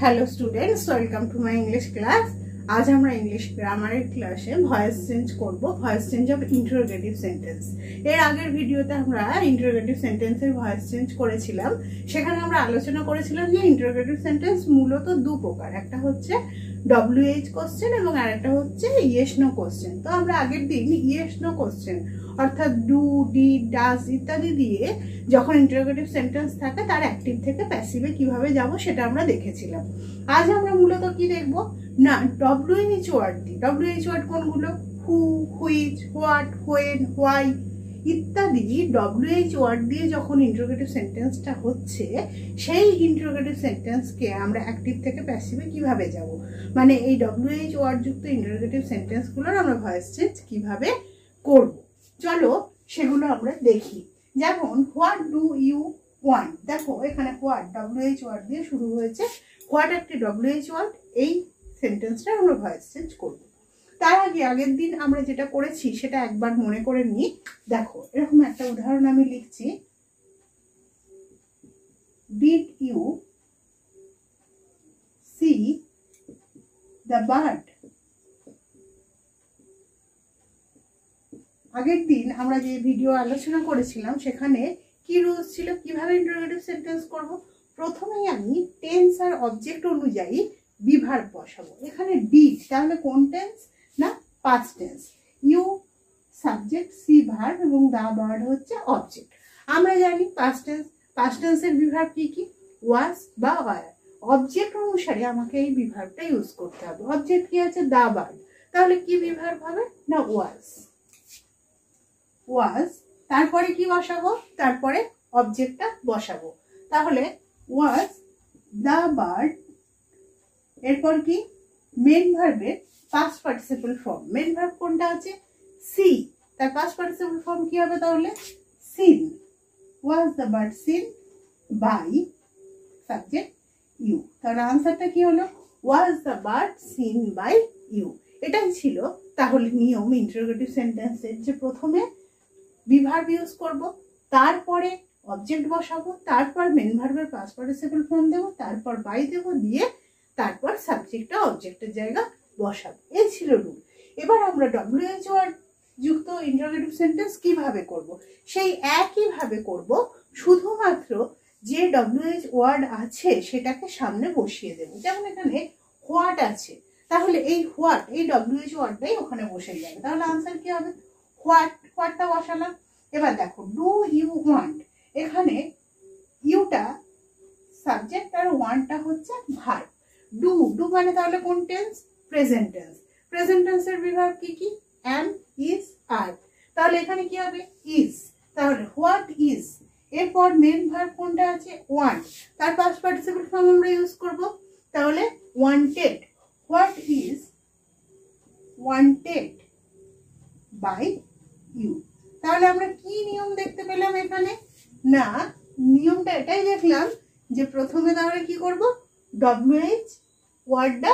Hello students, welcome to my English class. आज আমরা English গ্রামারের ক্লাসে ভয়েস চেঞ্জ করব, voice change of interrogative sentence. এর আগের ভিডিওতে আমরা ইন্টারোগেটিভ সেন্টেন্সের ভয়েস চেঞ্জ করেছিলাম। সেখানে আমরা আলোচনা করেছিলাম যে ইন্টারোগেটিভ সেন্টেন্স মূলত দু প্রকার, একটা হচ্ছে WH কোশ্চেন এবং আরেকটা হচ্ছে ইয়েস নো কোশ্চেন। তো আমরা আগের দিন ইয়েস নো কোশ্চেন অর্থাৎ ডু, ডিড, ডাজ ইত্যাদি দিয়ে যখন ইন্টারোগেটিভ সেন্টেন্স থাকে তার অ্যাক্টিভ থেকে প্যাসিভে কিভাবে যাব সেটা আমরা দেখেছিলাম। আজ আমরা মূলত কি দেখব না, WH ওয়ার্ড দিই। WH ওয়ার্ড কোনগুলো? হু, হুইচ, হোয়াট, হোয়েন, হোয়াই ইত্যাদি WH ওয়ার্ড দিয়ে যখন ইন্টারোগেটিভ সেন্টেন্সটা হচ্ছে সেই ইন্টারোগেটিভ সেন্টেন্সকে আমরা অ্যাক্টিভ থেকে প্যাসিভে কিভাবে যাব, মানে এই WH ওয়ার্ড যুক্ত ইন্টারোগেটিভ সেন্টেন্সগুলোর আমরা ভয়েস চেঞ্জ কিভাবে করব, চলো সেগুলো আমরা দেখি। যেমন হোয়াট ডু ইউ ওয়ান্ট, দেখো এখানে হোয়াট WH ওয়ার্ড দিয়ে শুরু হয়েছে। হোয়াট একটি WH ওয়ার্ড, এই সেন্টেন্সটা আমরা ভয়েস চেঞ্জ করব। তার আগে আগের দিন আমরা যেটা করেছি সেটা একবার মনে করে নিই। দেখো এরকম একটা উদাহরণ আমি লিখছি, did you see the bird. আগের দিন আমরা যে ভিডিও আলোচনা করেছিলাম সেখানে কি রুলস ছিল, কিভাবে ইন্টারোগেটিভ সেন্টেন্স করব। প্রথমেই আমি টেন্স আর অবজেক্ট অনুযায়ী বিভার্ব বসাবো। এখানে ডিড, তাহলে কোন টেন্স না, past tense. You subject, see verb এবং দা বার্ড হচ্ছে অবজেক্ট। আমরা জানি পাস্ট টেন্সের বিভার্ব কি কি, ওয়াজ বা ওয়ার। অবজেক্ট অনুসারে আমাকে এই বিভার্বটা ইউজ করতে হবে। অবজেক্ট কি আছে, দা বার্ড, তাহলে কি বিভার্ব হবে না, ওয়াজ। ওয়াজ, তারপরে কি বসাবো, তারপরে অবজেক্টটা বসাবো। তাহলে ওয়াজ দা বার্ড, এরপর কি মেন ভার্বের past participle form. Main verb কোনটা আছে, সি, তার পাস্ট পার্টিসিপল ফর্ম কি হবে তাহলে, seen. Was the bird seen by subject you. তাহলে আনসারটা কি হলো, was the bird seen by you. এটাই ছিল তাহলে নিয়ম ইন্টারোগেটিভ সেন্টেন্সের, যে প্রথমে বিভার্ব ইউজ করব, তারপরে অবজেক্ট বসাবো, তারপর মেন ভার্বের পাস্ট পার্টিসিপল ফর্ম দেবো, তারপর বাই দেবো, দিয়ে তারপর সাবজেক্টটা অবজেক্টের জায়গা বসাবো। এই ছিল রুল। এবার আমরা WH ওয়ার্ড যুক্ত ইন্টারোগেটিভ সেন্টেন্স কিভাবে করব, সেই একইভাবে করব, শুধুমাত্র যে WH ওয়ার্ড আছে সেটাকে সামনে বসিয়ে দেব। যেমন এখানে হোয়াট আছে, তাহলে এই হোয়াট, এই WH ওয়ার্ডটাই ওখানে বসে যাবে। তাহলে আনসার কি হবে, হোয়াটটা বসালাম। এবার দেখো ডু ইউ ওয়ান্ট, এখানে ইউটা সাবজেক্ট আর ওয়ান্টটা হচ্ছে ভার্ব। ডু মানে তাহলে কোন টেন্স, প্রেজেন্ট টেন্স। প্রেজেন্ট টেন্সের বিভার্ব কি কি, অ্যাম, ইজ, আর। তাহলে এখানে কি হবে, ইজ। তাহলে হোয়াট ইজ, এরপর মেন ভার্ব কোনটা আছে, ওয়ান্ট, তার পাস্ট পার্টিসিপল ফর্ম আমরা ইউজ করব। তাহলে wanted, what is wanted by you. তাহলে আমরা কি নিয়ম দেখতে পেলাম এখানে, না নিয়মটা এটাই দেখলাম যে প্রথমে তাহলে কি করব, WH ওয়ার্ডটা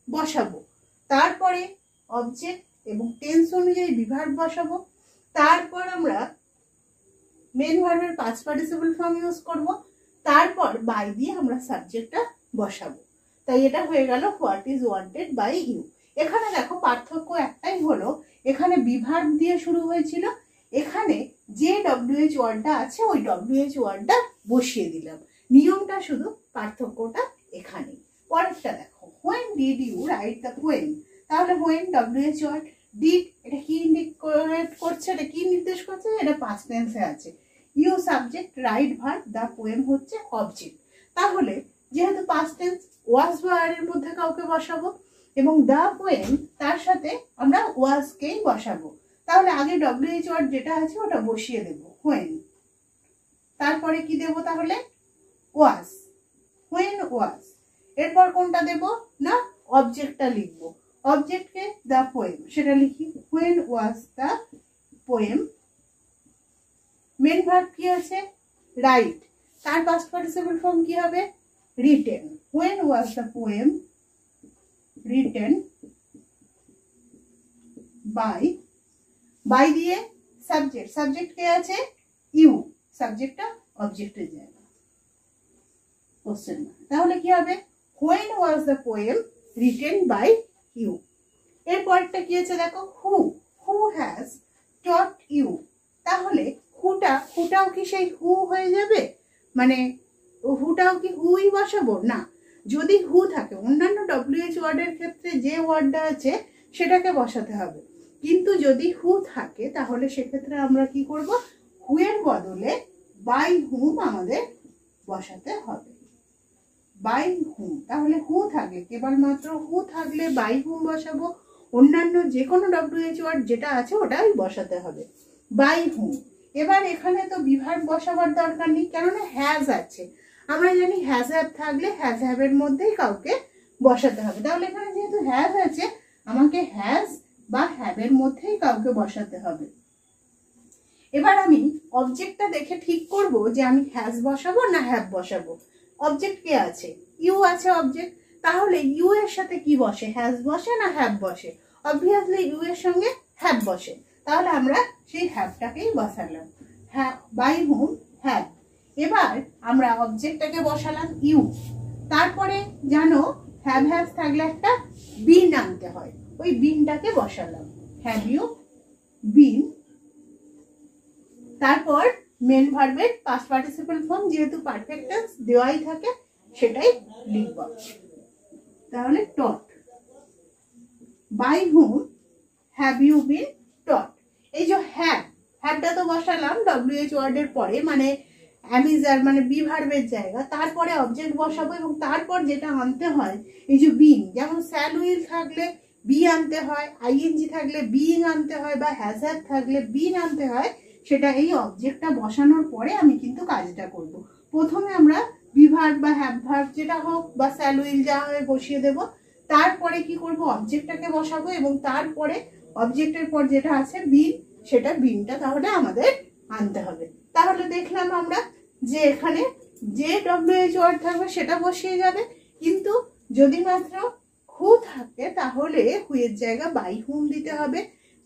বসাবো, তারপরে অবজেক্ট এবং টেন্স অনুযায়ী বিভার্ব বসাবো, তারপর আমরা মেন ভার্বের পাস্ট পার্টিসিপল ফর্ম ইউজ করব, তারপর বাই দিয়ে আমরা সাবজেক্টটা বসাবো। তাই এটা হয়ে গেল what is wanted by you. এখানে দেখো পার্থক্য একটাই হলো, এখানে বিভার্ব দিয়ে শুরু হয়েছিল, এখানে যে WH ওয়ার্ডটা আছে ওই WH ওয়ার্ডটা বসিয়ে দিলাম। নিয়মটা শুধু, পার্থক্যটা এখানে। পরেরটা দেখো, when did you write the poem. তাহলে হোয়েন WH ওয়ার্ড, ডিড এটা কি ইন্ডিকেট করছে, এটা কি নির্দেশ করছে, এটা পাস্ট টেন্সে আছে। You subject, write verb, the poem হচ্ছে অবজেক্ট। তাহলে যেহেতু পাস্ট টেন্স, ওয়াজ বা আর এর মধ্যে কাউকে বসাবো এবং দ্য পোয়েম তার সাথে আমরা ওয়াজকেই বসাবো। তাহলে আগে WH ওয়ার্ড যেটা আছে ওটা বসিয়ে দেব, হোয়েন, তারপরে কি দেব তাহলে, ওয়াজ, হোয়েন ওয়াজ। এরপর কোনটা দেব না, অবজেক্টটা লিখব। অবজেক্টকে দ্য পোয়েম, সেটা লিখি when was the poem. Main verb কি আছে, রাইট, তার পাস্ট পার্টিসিপল ফর্ম কি হবে, written. When was the poem written by দিয়ে সাবজেক্ট কে আছে, ইউ, সাবজেক্টটা অবজেক্টের জায়গা। কোশ্চেন, তাহলে কি হবে, when was the poem written by you. এরপরটা কি আছে দেখো, হু হ্যাজ টট ইউ। তাহলে হুটাও কি সেই হু হয়ে যাবে, মানে হুটাও কি হুই বসাবো না। যদি হু থাকে, অন্যান্য WH ওয়ার্ডের ক্ষেত্রে যে ওয়ার্ডটা আছে সেটাকে বসাতে হবে, কিন্তু যদি হু থাকে তাহলে সেক্ষেত্রে আমরা কি করব, হুয়ের বদলে বাই হুম আমাদের বসাতে হবে, বাই হুম। তাহলে হু থাকলে, কেবলমাত্র হু থাকলে বাই হুম বসাবো, অন্যান্য যে কোনো WH ওয়ার্ড যেটা আছে ওটাই বসাতে হবে, বাই হুম। এবার এখানে তো বিভার্ব বসাবার দরকার নেই, কেননা হ্যাজ আছে। আমরা জানি হ্যাজ হ্যাভ থাকলে হ্যাজ হ্যাভের মধ্যেই কাউকে বসাতে হবে। তাহলে এখানে যেহেতু হ্যাজ আছে, আমাকে হ্যাজ বা হ্যাভের মধ্যেই কাউকে বসাতে হবে। এবার আমি অবজেক্টটা দেখে ঠিক করব যে আমি হ্যাজ বসাবো না হ্যাভ বসাবো। অবজেক্ট কে আছে, ইউ আছে অবজেক্ট। তাহলে ইউ এর সাথে কি বসে, হ্যাজ বসে না হ্যাভ বসে? অবভিয়াসলি ইউ এর সঙ্গে হ্যাভ বসে। তাহলে আমরা সেই হ্যাভটাকেই বসালাম, হ্যাঁ, বাই হুম হ্যাভ। এবার আমরা অবজেক্টটাকে বসালাম ইউ। তারপরে জানো হ্যাভ হ্যাজ থাকলে একটা বিন আনতে হয়, ওই বিনটাকে বসালাম, হ্যাভ ইউ বিন। তারপর মেন ভার্বের পাস্ট পার্টিসিপল ফর্ম, যেহেতু পারফেক্ট টেন্স দেওয়াই থাকে সেটাই লিখব। তাহলে taught, by whom have you been taught. এই যে হ্যাভটা তো বসালাম WH ওয়ার্ডের পরে, মানে অ্যামিজার মানে বি ভার্বের জায়গা, তারপরে অবজেক্ট বসাবো এবং তারপর যেটা আনতে হয় এই যে বিন। যেমন স্যাল উইল থাকলে বি আনতে হয়, আইএনজি থাকলে বিং আনতে হয়, বা হ্যাজ হ্যাভ থাকলে বিন আনতে হয়। সেটা এই অবজেক্টটা বসানোর পরে আমি কিন্তু কাজটা করব। প্রথমে আমরা বি ভার্ব বা হ্যাভ ভার্ব যেটা হোক বা স্যাল উইল যা হয় বসিয়ে দেব, তারপরে কি করব, অবজেক্টটাকে বসাবো এবং তারপরে অবজেক্টের পর যেটা আছে বিন, সেটা বিনটা তাহলে আমাদের আনতে হবে। তাহলে দেখলাম আমরা যে এখানে যে WH ওয়ার্ড থাকবে সেটা বসিয়ে যাবে, কিন্তু যদি মাত্র হু থাকে তাহলে হুয়ের জায়গা বাই হুম দিতে হবে।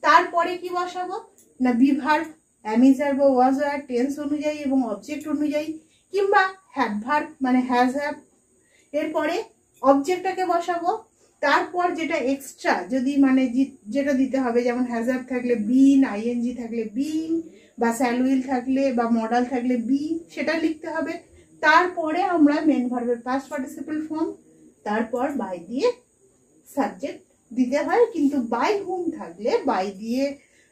তারপরে কি বসাবো না, বি ভার্ব, অ্যামিজার বা ওয়াজ ওয়ার টেন্স অনুযায়ী এবং অবজেক্ট অনুযায়ী, কিংবা হ্যাভ ভার্ব মানে হ্যাজ হ্যাভ। এরপরে অবজেক্টটাকে বসাবো, তারপর যেটা এক্সট্রা যদি মানে যেটা দিতে হবে, যেমন হ্যাজ হ্যাভ থাকলে বিন, আইএনজি থাকলে বিং, বা স্যাল উইল থাকলে বা মডাল থাকলে বি, সেটা লিখতে হবে। তারপরে আমরা মেন ভার্বের পাস্ট পার্টিসিপল ফর্ম, তারপর বাই দিয়ে সাবজেক্ট দিতে হয়। কিন্তু বাই হুম থাকলে বাই দিয়ে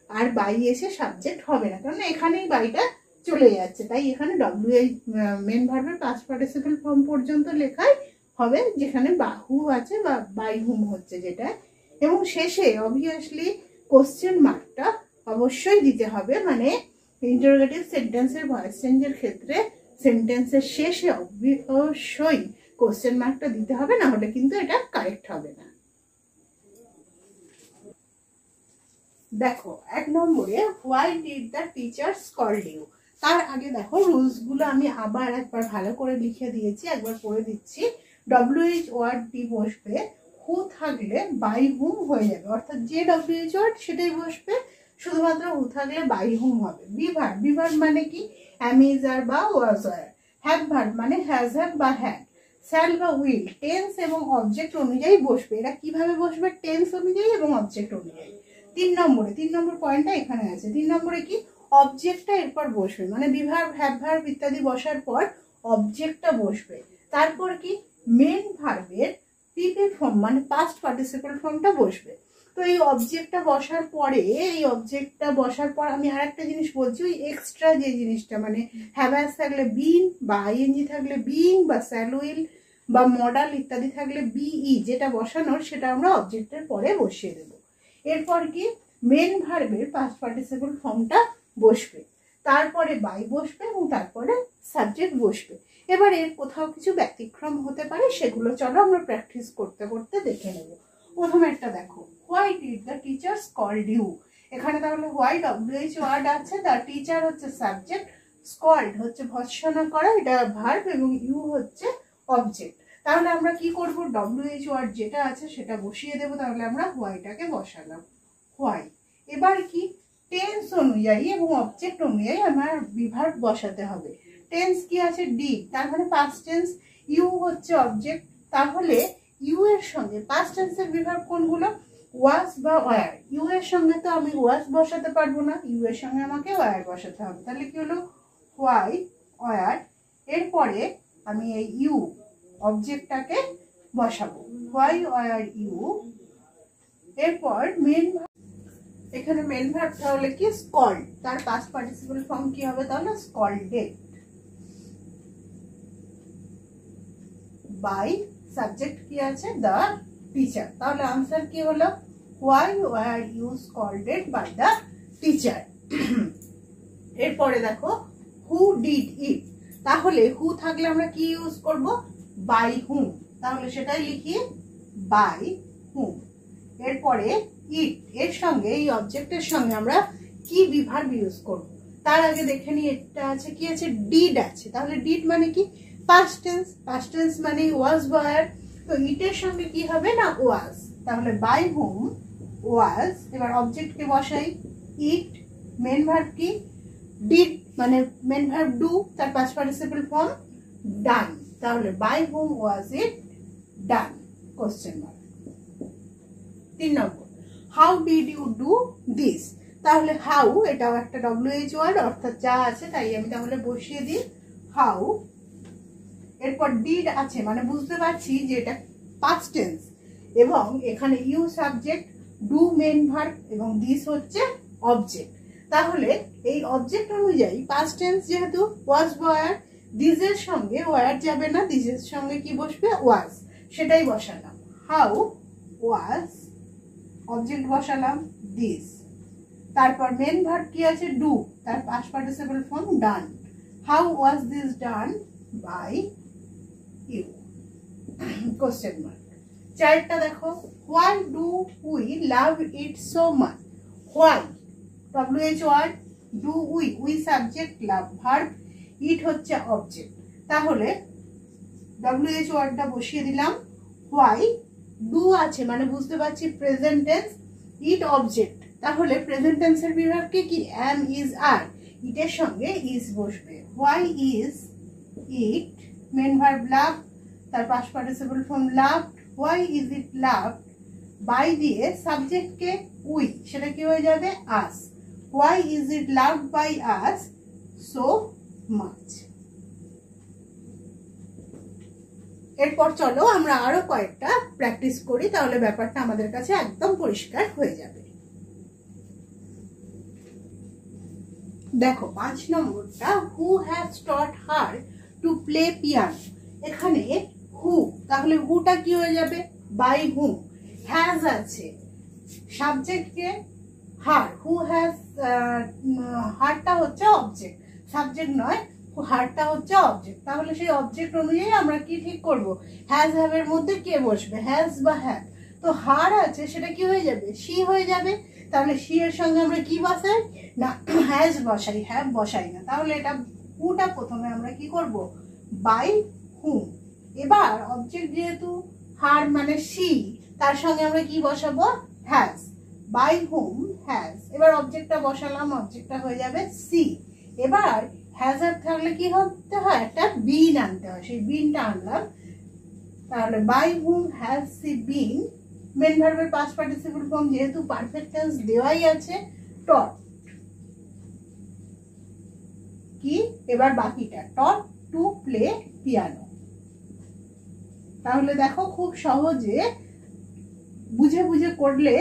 আর বাই এসে সাবজেক্ট হবে না, কারণ এখানেই বাইটা চলে যাচ্ছে। তাই এখানে মেন ভার্বের পাস্ট পার্টিসিপল ফর্ম পর্যন্ত লেখাই হবে, যেখানে হু আছে বা বাই হুম হচ্ছে যেটা। এবং শেষে অবভিয়াসলি কোশ্চেন মার্কটা অবশ্যই দিতে হবে, মানে ইন্টারোগেটিভ সেন্টেন্সের ভয়েস চেঞ্জের ক্ষেত্রে সেন্টেন্সের শেষে অবশ্যই কোশ্চেন মার্কটা দিতে হবে, না হলে কিন্তু এটা কারেক্ট হবে না। দেখো 1 নম্বরে why did the teacher scold you. তার আগে দেখো রুলস গুলো আমি আবার একবার ভালো করে লিখে দিয়েছি, একবার পড়ে দিচ্ছি। WH ওয়ার্ডটি বসবে, হু থাকলে বাই হুম হয়ে যাবে, অর্থাৎ যে WH ওয়ার্ড সেটাই বসবে, শুধুমাত্র হু থাকলে বাই হুম হবে। বি ভার্ব মানে কি, অ্যামিজার বা ওয়াজ ওয়ার। হ্যাভ ভার্ব মানে হ্যাজ হ্যাভ বা হ্যাড। স্যাল বা উইল টেন্স এবং অবজেক্ট অনুযায়ী বসবে। এরা কিভাবে বসবে, টেন্স অনুযায়ী এবং অবজেক্ট অনুযায়ী। 3 নম্বর পয়েন্টটা এখানে আছে। 3 নম্বরে কি, অবজেক্টটা এরপর বসবে, মানে বি ভার্ব, হ্যাভ ভার্ব ইত্যাদি বসার পর অবজেক্টটা বসবে। তারপর কি, মেন ভার্বের পিপি ফর্ম মানে পাস্ট পার্টিসিপল ফর্মটা বসবে। তো এই অবজেক্টটা বসার পর আমি আর একটা জিনিস বলছি, ওই এক্সট্রা যে জিনিসটা মানে হ্যাভ হ্যাজ থাকলে বিন, বা আইএনজি থাকলে বিং, বা স্যাল উইল বা মডাল ইত্যাদি থাকলে বিই, যেটা বসানোর সেটা আমরা অবজেক্টের পরে বসিয়ে দেব। এরপর কি, মেন ভার্বের পাস্ট পার্টিসিপল ফর্মটা বসবে, তারপরে বাই বসবে এবং তারপরে সাবজেক্ট বসবে। এবার এর কোথাও কিছু ব্যতিক্রম হতে পারে, সেগুলো চলো আমরা প্র্যাকটিস করতে করতে দেখে নেব। প্রথমে একটা দেখো, why did the teacher scold you. এখানে তাহলে হোয়াই WH ওয়ার্ড আছে, তার টিচার হচ্ছে সাবজেক্ট, স্কল্ড হচ্ছে ভর্ৎসনা করা, এটা ভার্ব, এবং ইউ হচ্ছে অবজেক্ট। তাহলে আমরা কি করব, WH ওয়ার্ড যেটা আছে সেটা বসিয়ে দেব। তাহলে আমরা হোয়াইটাকে বসালাম, হোয়াই। এবার কি, টেন্স অনুযায়ী এবং অবজেক্ট অনুযায়ী আমার ভার্ব বসাতে হবে। টেন্স কি আছে, ডি, তার মানে পাস্ট টেন্স। ইউ হচ্ছে অবজেক্ট, তাহলে ইউ এর সঙ্গে পাস্ট টেন্সের বিভাগ কোনগুলো? ওয়াজ বা ওয়ার। ইউ এর সঙ্গে তো আমি ওয়াজ বসাতে পারবো না, ইউ এর সঙ্গে আমাকে ওয়ার বসাতে হবে। তাহলে কি হলো? Why, were. এরপরে আমি এই ইউ অবজেক্টটাকে বসাবো, হোয়াই ওয়ার ইউ। এরপর মেন, এখানে মেন ভার্বটা হলো কি? স্কল্ড। তার পাস্ট পার্টিসিপল ফর্ম কি হবে তাহলে? স্কল্ডেড। বাই সাবজেক্ট কি আছে? The teacher. তাহলে আনসার কি হলো? Why were you scolded by the teacher. এরপরে দেখো হু ডিড ইট। তাহলে হু থাকলে আমরা কি ইউজ করব? বাই হুম। তাহলে সেটাই লিখি, বাই হুম। এরপরে ইট এর সঙ্গে, এই অবজেক্টের সঙ্গে আমরা কি বিভার্ব ইউজ করব? তার আগে দেখে নিই, এটা আছে কি আছে? ডিড আছে। তাহলে ডিড মানে কি? Past tense. পাস্ট টেন্স মানে ওয়াজ ওয়ার। তো ইটের সঙ্গে কি হবে না? ওয়াজ। তাহলে বাই হুম ওয়াজ। এবার অবজেক্টকে বসাই, ইট। মেন ভার্ব কি? ডিড মানে মেন ভার্ব ডু, তার পাস্ট পার্টিসিপল ফর্ম ডান। তাহলে by whom was it done? Question mark. 3 নম্বর, how did you do this. তাহলে হাউ, এটাও একটা WH ওয়ার্ড, অর্থাৎ যা আছে তাই আমি তাহলে বসিয়ে দিই, হাউ। এরপর ডিড আছে মানে বুঝতে পারছি যে এটা পাস্ট টেন্স, এবং এখানে you subject, do main verb, এবং দিস হচ্ছে অবজেক্ট। তাহলে এই অবজেক্ট অনুযায়ী পাস্ট টেন্স যেহেতু ওয়াজ ওয়ার, দিস এর সঙ্গে ওয়ার যাবে না, দিস এর সঙ্গে কি বসবে? ওয়াজ। সেটাই বসালাম, হাউ ওয়াজ। অবজেক্ট বসালাম দিস। তারপর মেন ভার্ব কি আছে? ডু, তার past participle form done. How was this done by you? Question mark. 4টা দেখো, why do we love it so much. Why WH word, do we subject, love verb, it হচ্ছে object. তাহলে WH ওয়ার্ডটা বসিয়ে দিলাম, why. Do আছে মানে বুঝতে পারছি প্রেজেন্ট টেন্স, ইট অবজেক্ট। তাহলে প্রেজেন্ট টেন্সের বিভাগ কি? Am, is, are. ইটের সঙ্গে ইজ বসবে, why is it. Main verb love, তার past participle form love, why is it love. By দিয়ে সাবজেক্টকে উই, সেটা কি হয়ে যাবে? Us. Why is it loved by us so much. এরপর চলো আমরা আরো কয়েকটা প্র্যাকটিস করি, তাহলে ব্যাপারটা আমাদের কাছে একদম পরিষ্কার হয়ে যাবে। দেখো 5 নম্বরটা, who has taught her to play piano. এখানে হু, তাহলে হুটা কি হয়ে যাবে? By whom. হ্যাজ আছে, সাবজেক্টকে হার, হু হ্যাজ, হারটা হচ্ছে অবজেক্ট, সাবজেক্ট নয়, হারটা হচ্ছে অবজেক্ট। তাহলে সেই অবজেক্ট অনুযায়ী আমরা কি ঠিক করব? হ্যাজ হ্যাভ এর মধ্যে কে বসবে? হ্যাজ বা হ্যাভ। তো হার আছে, সেটা কি হয়ে যাবে? শি হয়ে যাবে। তাহলে শি এর সঙ্গে আমরা কি বসাই না? হ্যাজ বসাই, হ্যাভ বসাই না। তাহলে এটা হুটা প্রথমে আমরা কি করব? By whom. এবার অবজেক্ট যেহেতু হার মানে শি, তার সঙ্গে আমরা কি বসাবো? হ্যাজ। By whom has. এবার অবজেক্টটা বসালাম, অবজেক্টটা হয়ে যাবে সি। এবার হ্যাজ আর থাকলে কি হতে হয়? একটা বিন আনতে হয়, সেই বিনটা আনলাম। তাহলে by whom has C been. Main ভার্বের পাস্ট পার্টিসিপল ফর্ম যেহেতু পারফেক্ট টেন্স দেওয়াই আছে, টট কি? এবার বাকিটা টট টু প্লে পিয়ানো। তাহলে দেখো খুব সহজে বুঝে বুঝে করলে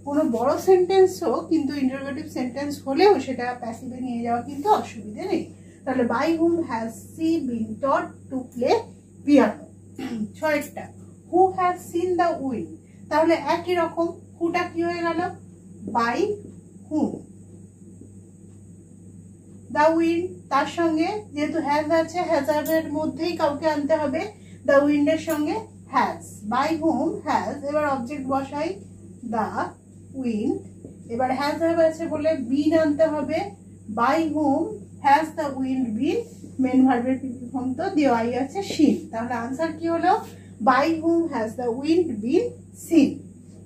কোনো বড় সেন্টেন্সও কিন্তু ইন্টারোগেটিভ সেন্টেন্স হলেও সেটা প্যাসিভে নিয়ে যাওয়া কিন্তু অসুবিধে নেই। তাহলে by whom has C been taught to play piano. 6টা, who has seen the wind. তাহলে একই রকম, হুটা কি হয়ে গেল? By hmm. দ্য উইন্ড, তার সঙ্গে যেহেতু হ্যাজ আছে, হ্যাজ এর মধ্যেই কাউকে আনতে হবে, দ্য উইন্ডের সঙ্গে হ্যাজ। By whom has. এবার অবজেক্ট বসাই, দ্য উইন্ড। এবার হ্যাজ হ্যাভ আছে বলে বিন আনতে হবে, by whom has the wind been. Main ভার্বের পিপি ফর্ম তো দেওয়াই আছে, সিন। তাহলে আনসার কি হলো? By whom has the wind been seen.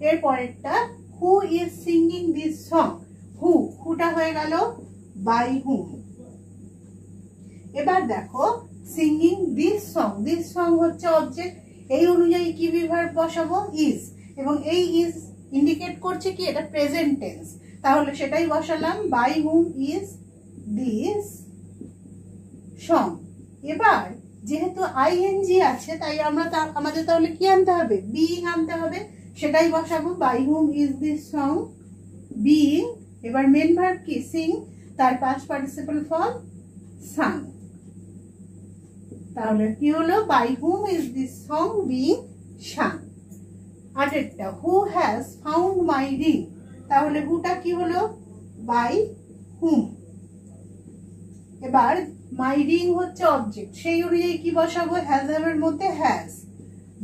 এর পরেরটা, who is singing this song. হুটা হয়ে গেল বাই হুম। এবার দেখো singing this song, this song হচ্ছে অবজেক্ট, এই অনুযায়ী কি ভার্ব বসাবো, ইজ, এবং এই ইজ ইন্ডিকেট করছে কি, এটা প্রেজেন্ট টেন্স, তাহলে সেটাই বসালাম, by whom is this song. এবার যেহেতু আইএনজি আছে তাই আমরা আমাদের তাহলে কি আনতে হবে, বিইং আনতে হবে, সেটাই বসাবো, by whom is this song being. এবার মেন ভার্ব কি, সিং, তার পাস্ট পার্টিসিপল ফর্ম সাং। তাহলে কি হলো, by whom is this song being sung. আরেকটা, who has found my ring, তাহলে হুটা কি হলো, বাই হুম। এবার মাই রিং হচ্ছে অবজেক্ট, সেই অনুযায়ী কি বসাবো, হ্যাজ এর মধ্যে has,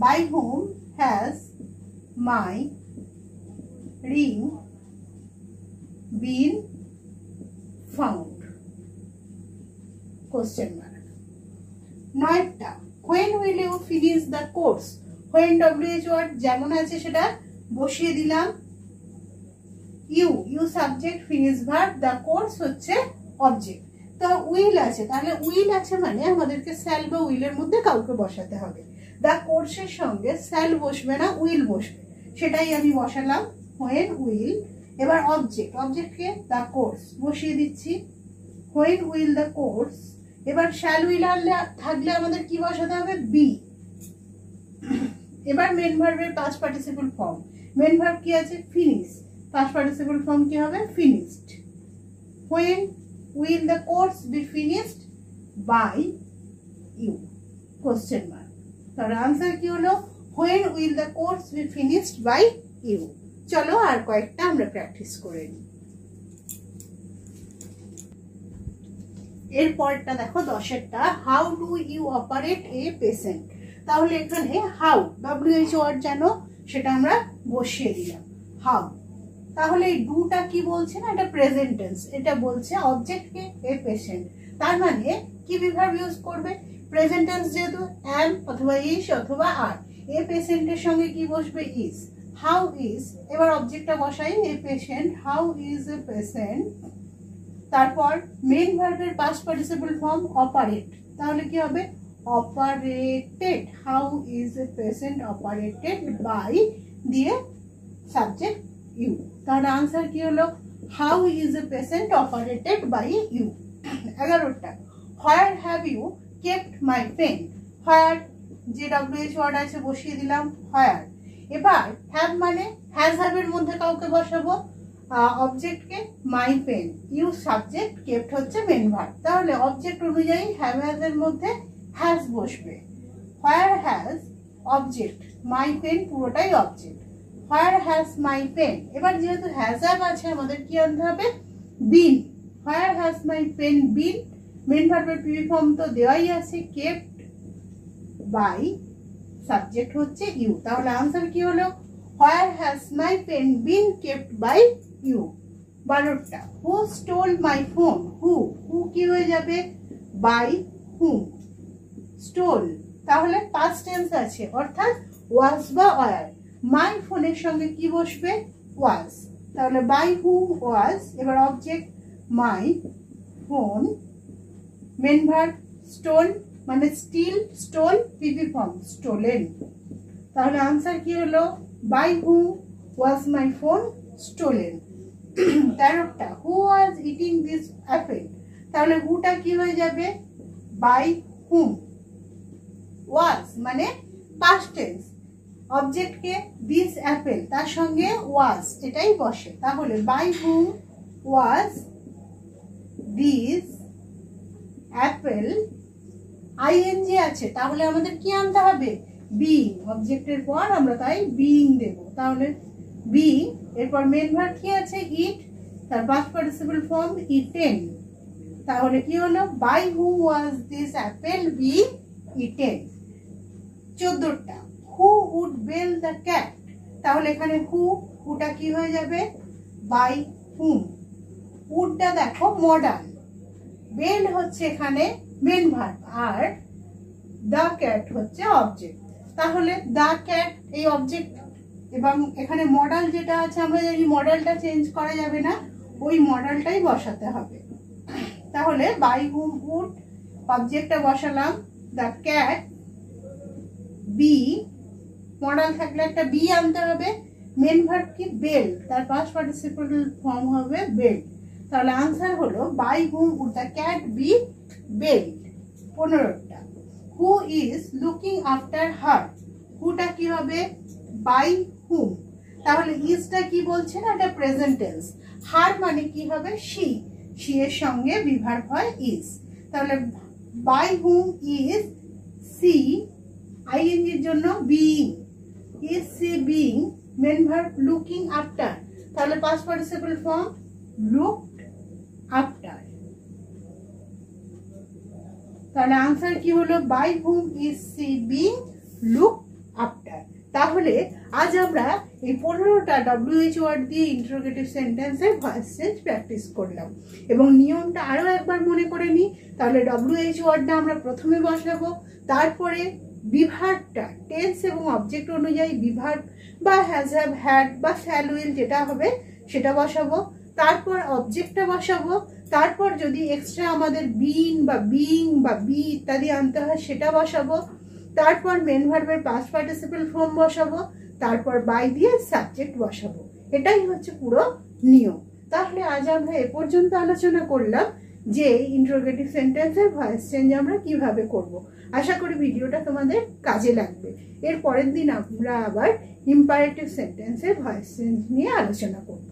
by whom has my ring been found, question mark. 9টা, when will you finish the course, when WH word যেমন আছে সেটা বসিয়ে দিলাম, you subject, finish verb, the course হচ্ছে অবজেক্ট। তো উইল আছে, তাহলে উইল আছে মানে আমাদেরকে স্যাল বা উইলের মধ্যে কাউকে বসাতে হবে। দ্য কোর্সের সঙ্গে স্যাল বসবে না, উইল বসবে, সেটাই আমি বসালাম, when উইল। এবার অবজেক্টকে দ্য কোর্স বসিয়ে দিচ্ছি, when উইল দ্য কোর্স। এবার শ্যাল উইল থাকলে আমাদের কি বসাতে হবে, বি। এবার মেন ভার্বের past participle form, main verb কি আছে, ফিনিশ, পাস্ট পার্টিসিপল ফর্ম কি হবে, finished. when will the course be finished by you, question mark। তার आंसर কি হলো, when will the course be finished by you। চলো আর কয়েকটা আমরা প্র্যাকটিস করে নিই। এরপরটা দেখো 10এরটা, how do you operate a patient, তাহলে এখানে হাউ WH ওয়ার্ড জানো, সেটা আমরা বসিয়ে দিলাম, হাউ। তাহলে এই ডুটা কি বলছে না, এটা প্রেজেন্ট টেন্স, এটা বলছে অবজেক্টকে এ পেশেন্ট, তার মানে কি ভার্ব ইউজ করবে, প্রেজেন্ট টেন্স যেহেতু অ্যাম অথবা ইজ অথবা আর, এ পেশেন্টের সঙ্গে কি বসবে, ইজ, হাউ ইজ। এবার অবজেক্টটা বসাই, a patient, how is a patient. তারপর মেন ভার্বের পাস্ট পার্টিসিপল ফর্ম অপারেট, তাহলে কি হবে, operated, how is a patient operated by, দিয়ে সাবজেক্ট ইউ। তাহলে আনসার কি হলো, how is a patient operated by you. 11টা, where have you kept my pen, where যে WH ওয়ার্ড আছে বসিয়ে দিলাম, হোয়ার। এবার হ্যাভ মানে হ্যাজ হ্যাভের মধ্যে কাউকে বসাবো, অবজেক্টকে my pen, you subject, kept হচ্ছে মেন ভার্ব, তাহলে অবজেক্ট অনুযায়ী হ্যাভ হ্যাজ এর মধ্যে হ্যাজ বসবে, where has object, my pen পুরোটাই object, where has my pen. এবার যেহেতু হ্যাজ হ্যাভ আছে আমাদের কি আনতে হবে, been, where has my pen been, main ভার্বের পিভি ফর্ম তো দেওয়াই আছে, কেপ্ট বাই, সাবজেক্ট হচ্ছে ইউ, তাহলে আনসার কি হলো, where has my pen been kept by you. 12টা, who stole my phone, who কি হয়ে যাবে, বাই হুম, স্টোল, তাহলে পাস্ট টেন্স আছে অর্থাৎ ওয়াজ বা ওয়ার, মাই ফোনের সঙ্গে কি বসবে, ওয়াজ, তাহলে বাই হুম ওয়াজ। এবার object my phone, main verb stole মানে steal, stole PV form stolen, তাহলে আনসার কি হলো, by whom was my phone stolen. 13টা, who was eating this apple, তাহলে হুটা কি হয়ে যাবে, বাই হুম, ওয়াজ মানে পাস্ট টেন্স, অবজেক্টকে দিস অ্যাপেল, তার সঙ্গে ওয়াজ এটাই বসে, তাহলে by whom was this apple, ING আছে, তাহলে আমাদের কি আনতে হবে, বিইং, অবজেক্টের পর আমরা তাই বিইং দেব, তাহলে বিইং। এরপর মেন ভার্ব কি আছে, ইট, তার পাস্ট পার্টিসিপল ফর্ম ইটেন, তাহলে কি হলো, by who was this apple being eaten. 14টা, who would bell the cat, তাহলে এখানে হুটা কি হয়ে যাবে, বাই হুম, উডটা দেখো মডার্ন, বেল হচ্ছে এখানে মেন ভার্ব, আর দ্য ক্যাট হচ্ছে অবজেক্ট, তাহলে দ্য ক্যাট এই অবজেক্ট, এবং এখানে মডেল যেটা আছে আমরা জানি মডেলটা চেঞ্জ করা যাবে না, ওই মডেলটাই বসাতে হবে, তাহলে বাই হুম উড, অবজেক্টটা বসালাম, দ্য ক্যাট বি মডাল থাকলে একটা বি আনতে হবে। মেন ভার্ব কি বেল, তার পাস্ট পার্টিসিপল ফর্ম হবে বেল। তাহলে আনসার হলো by whom would the cat be belled. 15টা। Who is looking after her, হুটা কি হবে বাই হুম, তাহলে ইজটা কি বলছে না, এটা প্রেজেন্ট টেন্স। হার মানে কি হবে শি, শি এর সঙ্গে বিভার্ব হয় ইজ। তাহলে by whom is she, ING এর জন্য being, is she being, main verb looking after, তাহলে past participle form looked after. তাহলে আনসার কি হলো by whom is she being looked after. তাহলে আজ আমরা এই 15টা WH ওয়ার্ড দিয়ে ইন্টারোগেটিভ সেন্টেন্সের ভয়েস চেঞ্জ প্র্যাকটিস করলাম এবং নিয়মটা আরো একবার মনে করে নিই। তাহলে WH ওয়ার্ডটা আমরা প্রথমে বসাবো, তারপরে বিভার্বটা টেন্স এবং অবজেক্ট অনুযায়ী বিভার্ব বা হ্যাজ হ্যাভ হ্যাড বা শ্যাল উইল যেটা হবে সেটা বসাবো, তারপর অবজেক্টটা বসাবো, তারপর যদি এক্সট্রা আমাদের বিন বা বিং বা বি ইত্যাদি আনতে হয় সেটা বসাবো, তারপর মেন ভার্বের পাস্ট পার্টিসিপল ফর্ম বসাবো, তারপর বাই দিয়ে সাবজেক্ট বসাবো। এটাই হচ্ছে পুরো নিয়ম। তাহলে আজ আমরা এ পর্যন্ত আলোচনা করলাম যে ইন্টারোগেটিভ সেন্টেন্সের ভয়েস চেঞ্জ আমরা কিভাবে করব। আশা করি ভিডিওটা তোমাদের কাজে লাগবে। এর পরের দিন আমরা আবার ইম্পারেটিভ সেন্টেন্সের ভয়েস চেঞ্জ নিয়ে আলোচনা করব।